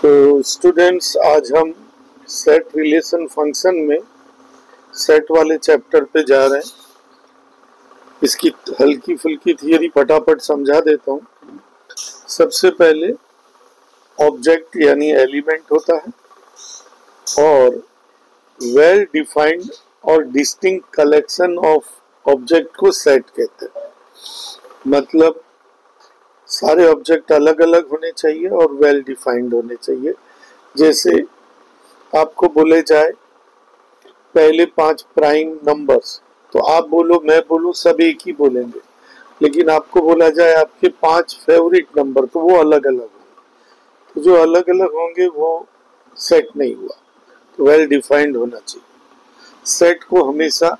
तो स्टूडेंट्स, आज हम सेट रिलेशन फंक्शन में सेट वाले चैप्टर पे जा रहे हैं। इसकी हल्की फुल्की थियरी फटाफट समझा देता हूँ। सबसे पहले ऑब्जेक्ट यानी एलिमेंट होता है और वेल डिफाइंड और डिस्टिंक्ट कलेक्शन ऑफ ऑब्जेक्ट को सेट कहते हैं। मतलब सारे ऑब्जेक्ट अलग अलग होने चाहिए और वेल डिफाइंड होने चाहिए। जैसे आपको बोले जाए पहले 5 प्राइम नंबर्स, तो आप बोलो, मैं बोलूं, सब एक ही बोलेंगे। लेकिन आपको बोला जाए आपके 5 फेवरेट नंबर, तो वो अलग अलग होंगे। तो जो अलग अलग होंगे वो सेट नहीं हुआ। तो वेल डिफाइंड होना चाहिए। सेट को हमेशा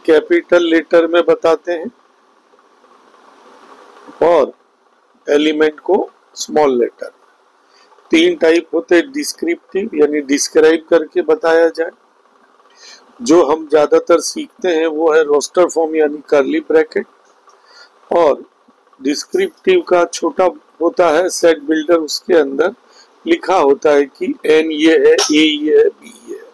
कैपिटल लेटर में बताते हैं और एलिमेंट को स्मॉल लेटर। 3 टाइप होते हैं, डिस्क्रिप्टिव यानी डिस्क्राइब करके बताया जाए। जो हम ज्यादातर सीखते हैं वो है रोस्टर फॉर्म यानी कर्ली ब्रैकेट, और डिस्क्रिप्टिव का छोटा होता है सेट बिल्डर। उसके अंदर लिखा होता है कि एन ये है, ए ये है, बी ये है।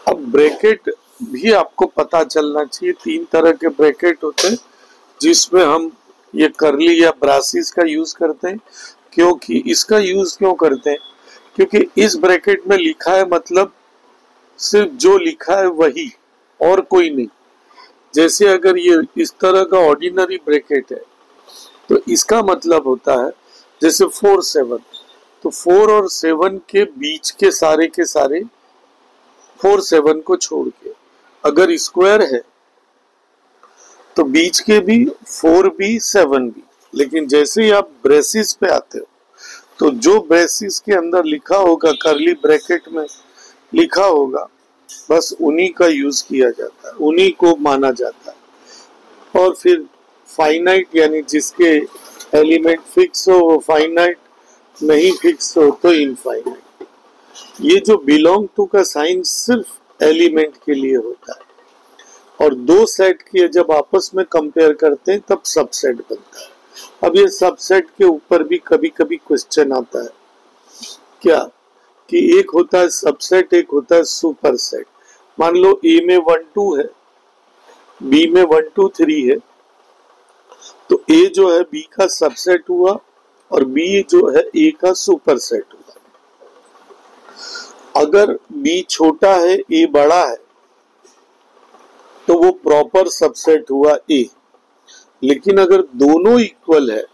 अब ब्रैकेट भी आपको पता चलना चाहिए। 3 तरह के ब्रैकेट होते हैं जिसमें हम ये कर्ली या ब्रासिस का यूज करते हैं। क्योंकि इसका यूज क्यों करते हैं? क्योंकि इस ब्रैकेट में लिखा है मतलब सिर्फ जो लिखा है वही, और कोई नहीं। जैसे अगर ये इस तरह का ऑर्डिनरी ब्रैकेट है तो इसका मतलब होता है जैसे 4 7, तो 4 और 7 के बीच के सारे 4 7 को छोड़ के अगर स्क्वायर है तो बीच के भी 4 भी 7 भी। लेकिन जैसे ही आप ब्रेसिस पे आते हो तो जो ब्रेसिस के अंदर लिखा होगा, कर्ली ब्रैकेट में लिखा होगा, बस उन्हीं का यूज किया जाता है, उन्हीं को माना जाता है। और फिर फाइनाइट यानी जिसके एलिमेंट फिक्स हो वो फाइनाइट, नहीं फिक्स हो तो इनफाइनाइट। ये जो बिलोंग टू का साइन सिर्फ एलिमेंट के लिए होता है, और 2 सेट के जब आपस में कंपेयर करते हैं तब सबसेट बनता है। अब ये सबसेट के ऊपर भी कभी कभी क्वेश्चन आता है क्या, कि एक होता है सबसेट, एक होता है सुपर सेट। मान लो ए में 1 2 है, बी में 1 2 3 है, तो ए जो है बी का सबसेट हुआ और बी जो है ए का सुपर सेट हुआ। अगर बी छोटा है, ए बड़ा है, तो वो प्रॉपर सबसेट हुआ ए। लेकिन अगर दोनों इक्वल है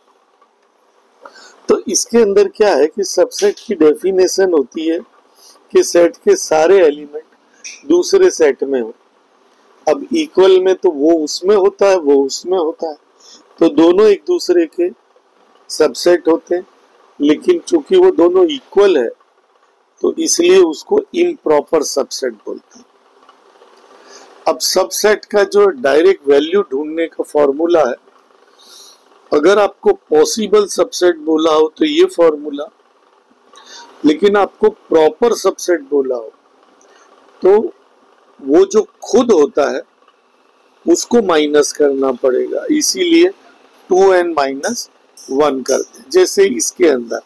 तो इसके अंदर क्या है कि सबसेट की डेफिनेशन होती है कि सेट के सारे एलिमेंट दूसरे सेट में हो। अब इक्वल में तो वो उसमें होता है, वो उसमें होता है, तो दोनों एक दूसरे के सबसेट होते हैं। लेकिन चूंकि वो दोनों इक्वल है तो इसलिए उसको इम्प्रॉपर सबसेट बोलते हैं। अब सबसेट का जो डायरेक्ट वैल्यू ढूंढने का फॉर्मूला है, अगर आपको पॉसिबल सबसेट बोला हो तो ये फॉर्मूला, लेकिन आपको प्रॉपर सबसेट बोला हो तो वो जो खुद होता है उसको माइनस करना पड़ेगा। इसीलिए 2n-1 करते हैं। जैसे इसके अंदर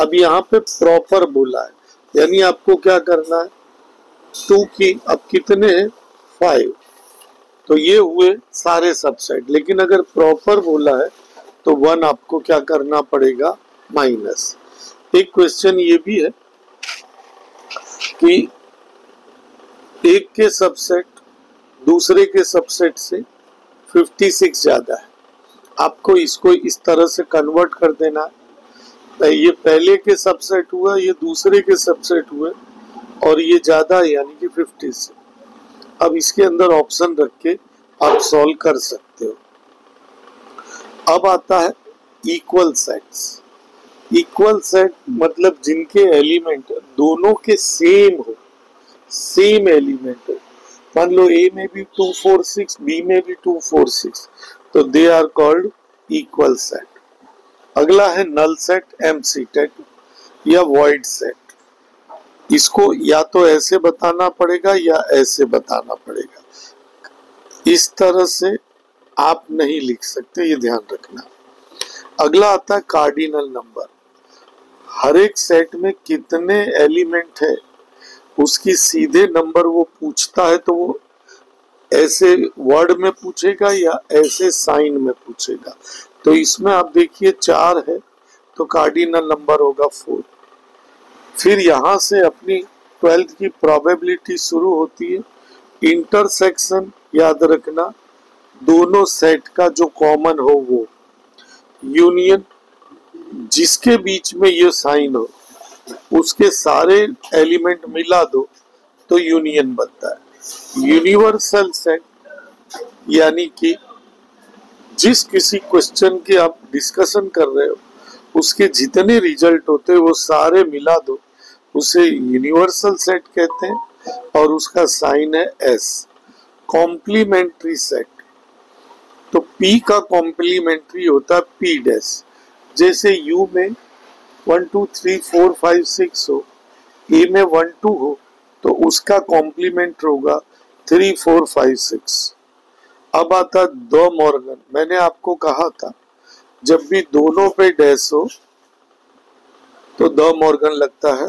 अब यहाँ पे प्रॉपर बोला है, यानी आपको क्या करना है, 2 की अब कितने हैं, 5, तो ये हुए सारे सबसेट। लेकिन अगर प्रॉपर बोला है तो 1 आपको क्या करना पड़ेगा, माइनस। एक क्वेश्चन ये भी है कि एक के सबसेट दूसरे के सबसेट से 56 ज्यादा है। आपको इसको इस तरह से कन्वर्ट कर देना है, ये पहले के सबसेट हुआ, ये दूसरे के सबसेट हुए, और ये ज्यादा है यानी कि 50 से। अब इसके अंदर ऑप्शन रख के आप सॉल्व कर सकते हो। अब आता है इक्वल सेट्स। इक्वल सेट मतलब जिनके एलिमेंट दोनों के सेम हो, सेम एलिमेंट हो। मान लो ए में भी 2 4 6, बी में भी 2 4 6, तो they are called equal set. अगला है नल सेट, एमसीटेट या वॉइड सेट। इसको या तो ऐसे बताना पड़ेगा या ऐसे बताना पड़ेगा। इस तरह से आप नहीं लिख सकते, ये ध्यान रखना। अगला आता है कार्डिनल नंबर। हर एक सेट में कितने एलिमेंट है उसकी सीधे नंबर वो पूछता है, तो वो ऐसे वर्ड में पूछेगा या ऐसे साइन में पूछेगा। तो इसमें आप देखिए 4 है तो कार्डिनल नंबर होगा 4। फिर यहां से अपनी 12th की प्रोबेबिलिटी शुरू होती है। इंटरसेक्शन याद रखना, दोनों सेट का जो कॉमन हो वो, यूनियन जिसके बीच में ये साइन हो उसके सारे एलिमेंट मिला दो तो यूनियन बनता है। यूनिवर्सल सेट यानी कि जिस किसी क्वेश्चन की आप डिस्कशन कर रहे हो उसके जितने रिजल्ट होते हैं वो सारे मिला दो, उसे यूनिवर्सल सेट कहते हैं और उसका साइन है एस। कॉम्प्लीमेंट्री सेट, तो P का कॉम्प्लीमेंट्री होता है P डैश। जैसे U में 1 2 3 4 5 6 हो, A में 1 2 हो तो उसका कॉम्प्लीमेंट होगा 3 4 5 6। अब आता द मॉर्गन। मैंने आपको कहा था जब भी दोनों पे डैश हो तो द मॉर्गन लगता है,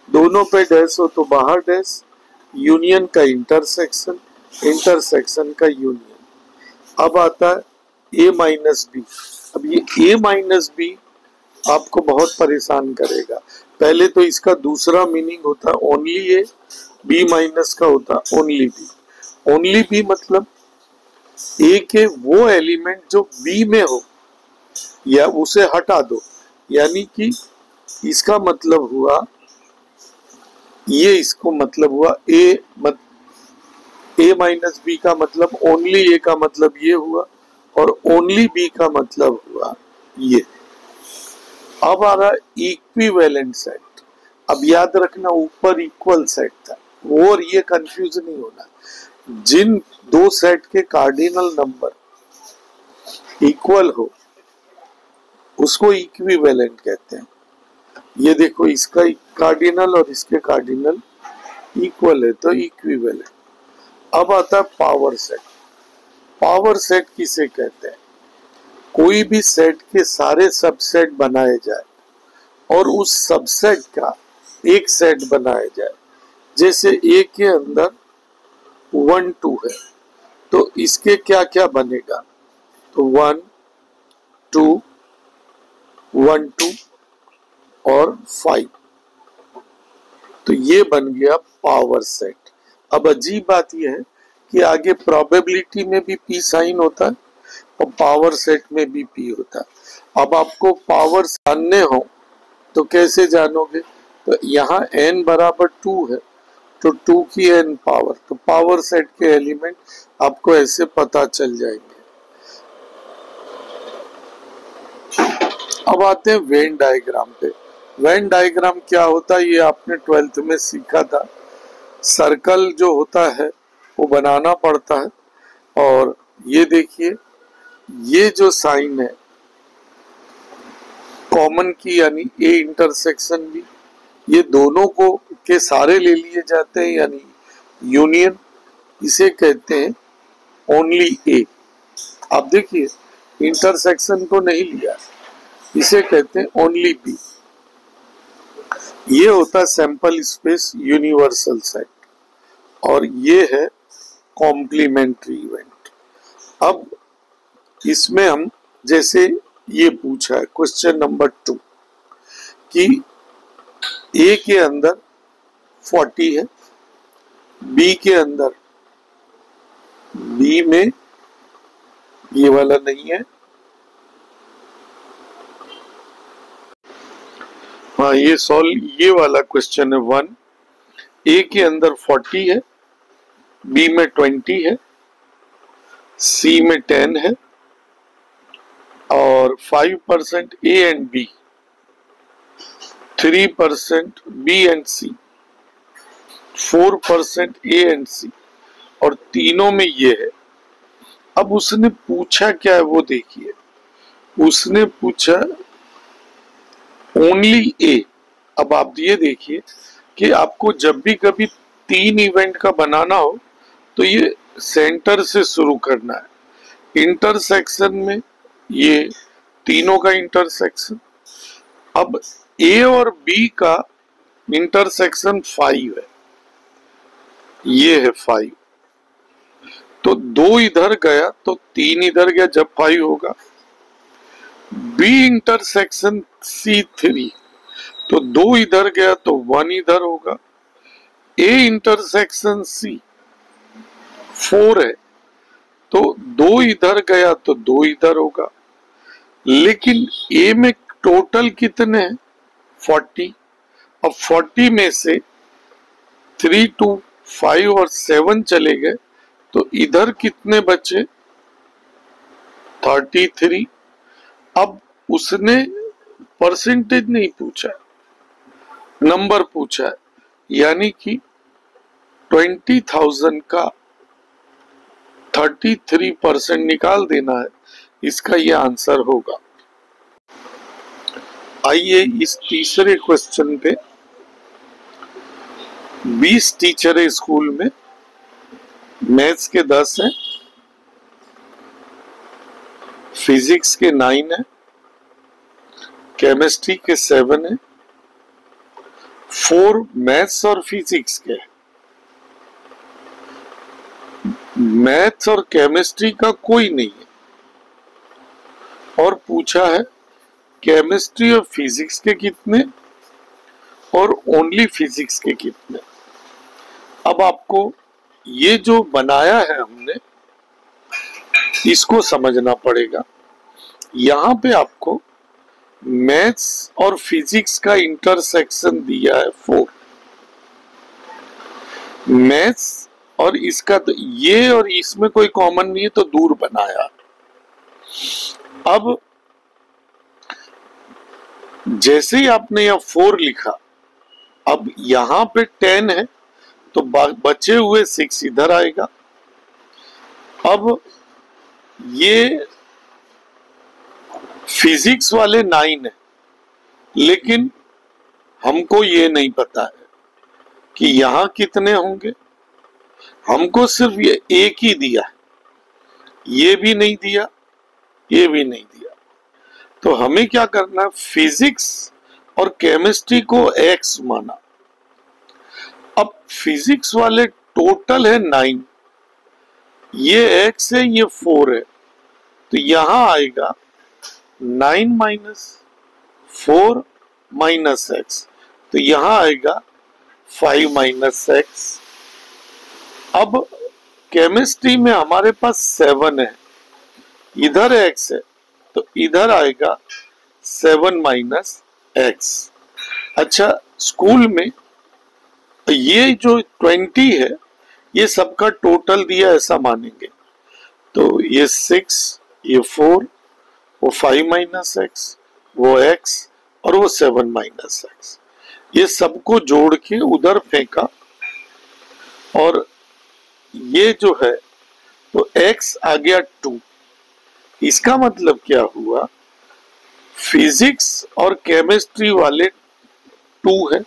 दोनों पे डैश हो तो बाहर डैश, यूनियन का इंटरसेक्शन, इंटरसेक्शन का यूनियन। अब आता है ए माइनस बी। अब ये ए माइनस बी आपको बहुत परेशान करेगा। पहले तो इसका दूसरा मीनिंग होता है ओनली ए, बी माइनस का होता है ओनली बी। ओनली बी मतलब ए के वो एलिमेंट जो बी में हो या उसे हटा दो, यानी कि इसका मतलब हुआ ये, इसको मतलब हुआ ए माइनस बी का मतलब ओनली ए का मतलब ये हुआ और ओनली बी का मतलब हुआ ये। अब आ रहा इक्विवेलेंट सेट। अब याद रखना ऊपर इक्वल सेट था वो, और ये कंफ्यूज नहीं होना। जिन दो सेट के कार्डिनल नंबर इक्वल हो उसको इक्विवेलेंट कहते हैं। ये देखो इसका कार्डिनल और इसके कार्डिनल इक्वल है तो इक्विवेलेंट। अब आता है पावर सेट। पावर सेट किसे कहते हैं? कोई भी सेट के सारे सबसेट बनाए जाए और उस सबसेट का एक सेट बनाया जाए। जैसे ए के अंदर 1 2 है तो इसके क्या क्या बनेगा, तो 1 2 1 2 और 5, तो ये बन गया पावर सेट। अब अजीब बात यह है कि आगे प्रोबेबिलिटी में भी पी साइन होता है और पावर सेट में भी पी होता है। अब आपको पावर जानने हो तो कैसे जानोगे, तो यहाँ n बराबर 2 है तो 2 की n पावर, तो पावर सेट के एलिमेंट आपको ऐसे पता चल जाएंगे। अब आते हैं वेन डायग्राम पे। वेन डायग्राम क्या होता है ये आपने 12th में सीखा था। सर्कल जो होता है वो बनाना पड़ता है, और ये देखिए ये जो साइन है कॉमन की यानी ए इंटरसेक्शन भी, ये दोनों को के सारे ले लिए जाते हैं यानी यूनियन, इसे कहते हैं ओनली ए। आप देखिए इंटरसेक्शन को नहीं लिया, इसे कहते हैं ओनली बी। ये होता है सैंपल स्पेस यूनिवर्सल सेट और ये है कॉम्प्लीमेंट्री इवेंट। अब इसमें हम जैसे ये पूछा है क्वेश्चन नंबर 2 कि ए के अंदर 40 है, बी के अंदर, बी में ये वाला नहीं है, हाँ ये सॉल्व, ये वाला क्वेश्चन है 1। ए के अंदर 40 है, बी में 20 है, सी में 10 है और 5% A and B, 3% B and C, 4% A and C और तीनों में ये है। अब उसने पूछा क्या है वो देखिए, उसने पूछा ओनली ए। अब आप ये देखिए कि आपको जब भी कभी 3 इवेंट का बनाना हो तो ये सेंटर से शुरू करना है। इंटरसेक्शन में ये तीनों का इंटरसेक्शन। अब ए और बी का इंटरसेक्शन 5 है, ये है 5, तो 2 इधर गया तो 3 इधर गया जब 5 होगा। बी इंटरसेक्शन सी 3, तो 2 इधर गया तो 1 इधर होगा। ए इंटरसेक्शन सी 4 है, तो 2 इधर गया तो 2 इधर होगा। लेकिन ए में टोटल कितने हैं? 40। अब 40 में से 3, 2, 5 और 7 चले गए, तो इधर कितने बचे? 33। अब उसने परसेंटेज नहीं पूछा, नंबर पूछा है, यानी कि 20,000 का 33% निकाल देना है, इसका यह आंसर होगा। आइए इस तीसरे क्वेश्चन पे। 20 टीचर है स्कूल में, मैथ्स के 10 हैं, फिजिक्स के 9 है, केमिस्ट्री के 7 है, 4 मैथ्स और फिजिक्स के। मैथ्स और केमिस्ट्री का कोई नहीं है, और पूछा है केमिस्ट्री और फिजिक्स के कितने और ओनली फिजिक्स के कितने। अब आपको ये जो बनाया है हमने, इसको समझना पड़ेगा। यहां पे आपको मैथ्स और फिजिक्स का इंटरसेक्शन दिया है 4, मैथ्स और इसका, तो ये और इसमें कोई कॉमन नहीं है तो दूर बनाया। अब जैसे ही आपने यह 4 लिखा, अब यहां पे 10 है तो बचे हुए 6 इधर आएगा। अब ये फिजिक्स वाले 9 है, लेकिन हमको ये नहीं पता है कि यहां कितने होंगे, हमको सिर्फ ये एक ही दिया, ये भी नहीं दिया, ये भी नहीं दिया। तो हमें क्या करना है, फिजिक्स और केमिस्ट्री को x माना। अब फिजिक्स वाले टोटल है 9, ये x है, ये 4 है, तो यहां आएगा 9 माइनस 4 माइनस x, तो यहां आएगा 5 माइनस x। अब केमिस्ट्री में हमारे पास 7 है, इधर x है, तो इधर आएगा 7 माइनस x। अच्छा, स्कूल में ये जो 20 है, ये सबका टोटल दिया ऐसा मानेंगे, तो ये 6, ये 4, वो 5 माइनस x, वो x और वो 7 माइनस x, ये सबको जोड़ के उधर फेंका, और ये जो है तो x आ गया 2। इसका मतलब क्या हुआ, फिजिक्स और केमिस्ट्री वाले 2 है।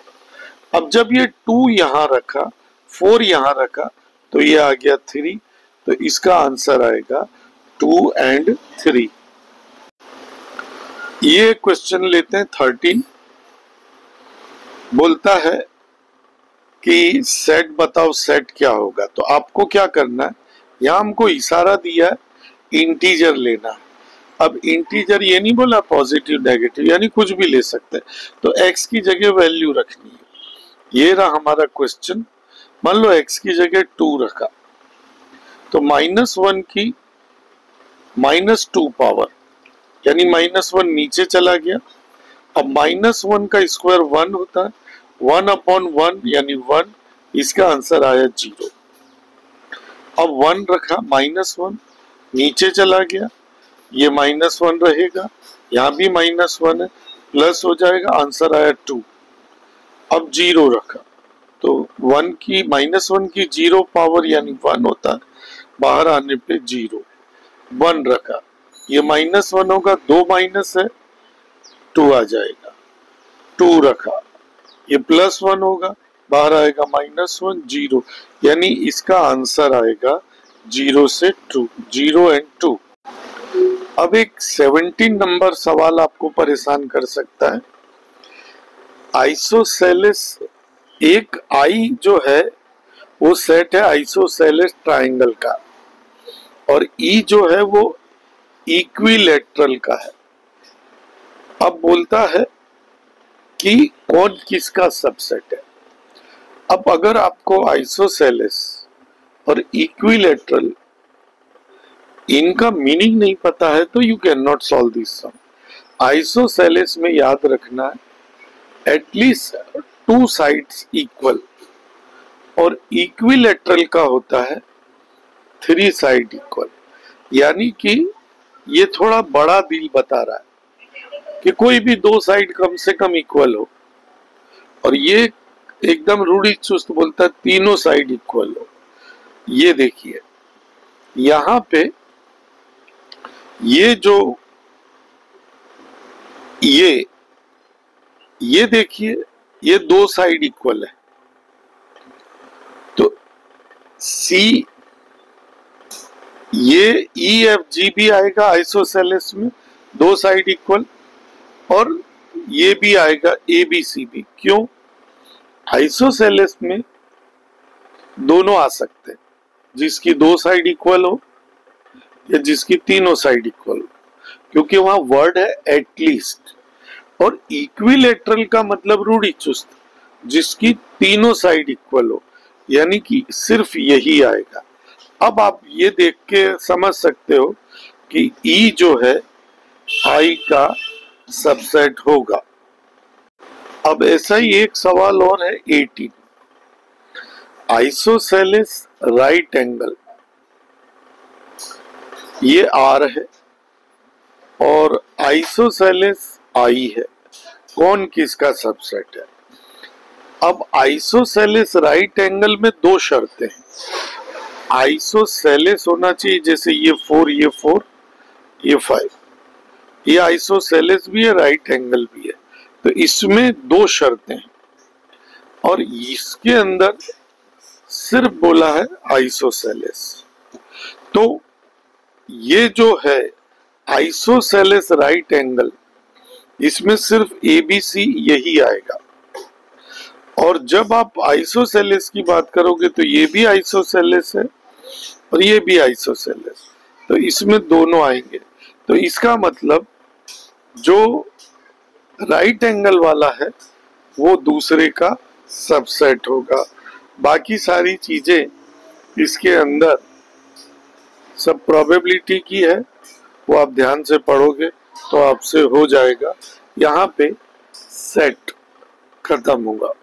अब जब ये 2 यहां रखा, 4 यहां रखा, तो ये आ गया 3, तो इसका आंसर आएगा 2 and 3। ये क्वेश्चन लेते हैं 13। बोलता है कि सेट बताओ, सेट क्या होगा। तो आपको क्या करना है, यहां हमको इशारा दिया है इंटीजर लेना। अब इंटीजर ये नहीं बोला पॉजिटिव नेगेटिव, यानी कुछ भी ले सकते हैं, तो x की जगह वैल्यू रखनी है। ये रहा हमारा क्वेश्चन। मान लो x की जगह 2 रखा, तो -1 की -2 पावर, यानी -1 नीचे चला गया। अब -1 का स्क्वायर 1 होता है, 1/1 यानी 1, इसका आंसर आया 0। अब 1 रखा, -1 नीचे चला गया, ये -1 रहेगा, यहां भी -1 है, प्लस हो जाएगा, आंसर आया 2। अब 0 रखा, तो 1 की -1 की 0 पावर यानी 1 होता है, बाहर आने पे 0। 1 रखा, ये -1 होगा, 2 माइनस है, 2 आ जाएगा। 2 रखा, ये +1 होगा, बाहर आएगा -1, 0, यानी इसका आंसर आएगा 0 से 2, 0 and 2। अब एक 17 नंबर सवाल आपको परेशान कर सकता है। आइसोसेलेस, एक आई जो है वो सेट है आइसोसेलेस ट्राइंगल का, और ई जो है वो इक्विलेटरल का है। अब बोलता है कि कौन किसका सबसेट है। अब अगर आपको आइसोसेलेस और इक्विलेटरल इनका मीनिंग नहीं पता है तो you can not solve this sum. Isosceles में याद रखना है एटलीस्ट टू साइड्स इक्वल, और इक्विलेटरल का होता है थ्री साइड इक्वल। यानी कि ये थोड़ा बड़ा डील बता रहा है कि कोई भी दो साइड कम से कम इक्वल हो, और ये एकदम रूढ़ी चुस्त बोलता है तीनों साइड इक्वल हो। ये देखिए यहां पे ये जो ये देखिए ये दो साइड इक्वल है, तो सी ये ई एफ जी भी आएगा आइसोसेलेस में दो साइड इक्वल, और ये भी आएगा ए बी सी भी। क्यों? आइसोसेलेस में दोनों आ सकते हैं, जिसकी दो साइड इक्वल हो या जिसकी तीनों साइड इक्वल हो, क्योंकि वहां वर्ड है एटलीस्ट। और इक्विलेटरल का मतलब रूढ़ी चुस्त, जिसकी तीनों साइड इक्वल हो, यानी कि सिर्फ यही आएगा। अब आप ये देख के समझ सकते हो कि ई जो है आई का सबसेट होगा। अब ऐसा ही एक सवाल और है 18। आइसोसेलेस राइट एंगल, ये आर है और आइसोसेलेस आई है, कौन किसका सबसेट है? अब आइसोसेलेस राइट एंगल में दो शर्तें हैं। आइसोसेलेस होना चाहिए, जैसे ये 4 ये 4 ये 5, ये आइसोसेलेस भी है राइट एंगल भी है, तो इसमें दो शर्तें हैं और इसके अंदर सिर्फ बोला है आइसोसेलेस। तो ये जो है आइसोसेलेस राइट एंगल, इसमें सिर्फ ए बी सी यही आएगा। और जब आप आइसोसेलेस की बात करोगे तो ये भी आइसोसेलेस है और ये भी आइसोसेलेस, तो इसमें दोनों आएंगे। तो इसका मतलब जो राइट एंगल वाला है वो दूसरे का सबसेट होगा। बाकी सारी चीजें इसके अंदर सब प्रोबेबिलिटी की है, वो आप ध्यान से पढ़ोगे तो आपसे हो जाएगा। यहाँ पे सेट खत्म होगा।